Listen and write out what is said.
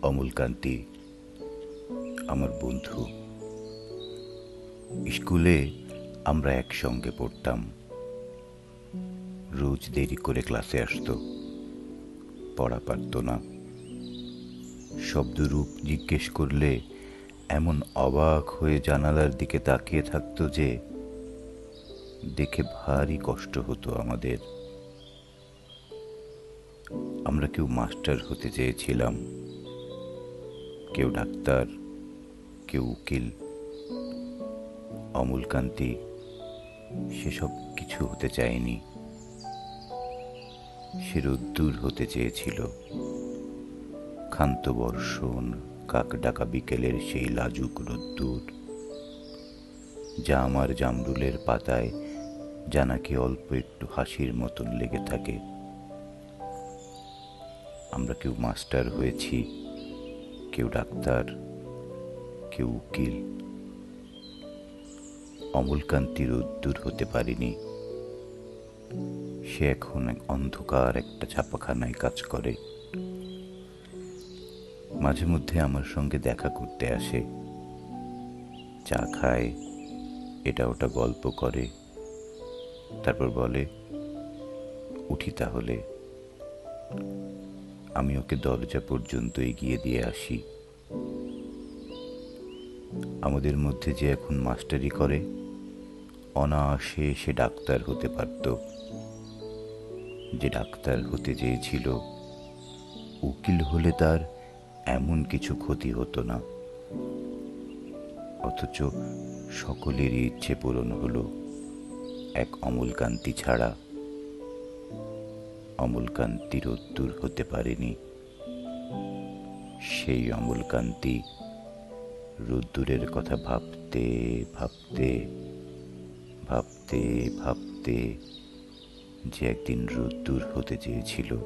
অমলকান্তি আমার বন্ধু। স্কুলে আমরা একসঙ্গে পড়তাম। রোজ দেরি করে ক্লাসে আসতো, পড়া পারত না। শব্দরূপ জিজ্ঞেস করলে এমন অবাক হয়ে জানালার দিকে তাকিয়ে থাকতো যে দেখে ভারী কষ্ট হতো আমাদের। আমরা কেউ মাস্টার হতে চেয়েছিলাম, কেউ ডাক্তার, কেউ উকিল। অমলকান্তি সেসব কিছু হতে চায়নি। সে রোদ্দুর হতে চেয়েছিল। ক্ষান্ত বর্ষণ, কাক ডাকা বিকেলের সেই লাজুক রোদ্দুর, যা আমার জামরুলের পাতায় জানাকে অল্প একটু হাসির মতন লেগে থাকে। আমরা কেউ মাস্টার হয়েছি, কেউ ডাক্তার, কেউ উকিল। অমলকান্তি রোদ্দুর হতে পারেনি। সে এখন অন্ধকার একটা ছাপাখানায় কাজ করে। মাঝে মধ্যে আমার সঙ্গে দেখা করতে আসে, চা খায়, এটা ওটা গল্প করে, তারপর বলে, উঠি তাহলে। আমি ওকে দরজা পর্যন্ত এগিয়ে দিয়ে আসি। আমাদের মধ্যে যে এখন মাস্টারি করে, অনায়াসে সে ডাক্তার হতে পারত। যে ডাক্তার হতে চেয়েছিল, উকিল হলে তার এমন কিছু ক্ষতি হতো না। অথচ সকলেরই ইচ্ছে পূরণ হলো, এক অমলকান্তি ছাড়া। অমলকান্তি রোদ্দুর হতে পারেনি। সেই অমলকান্তি রোদ্দুরের কথা ভাবতে ভাবতে ভাবতে ভাবতে যে একদিন রোদ্দুর হতে চেয়েছিল।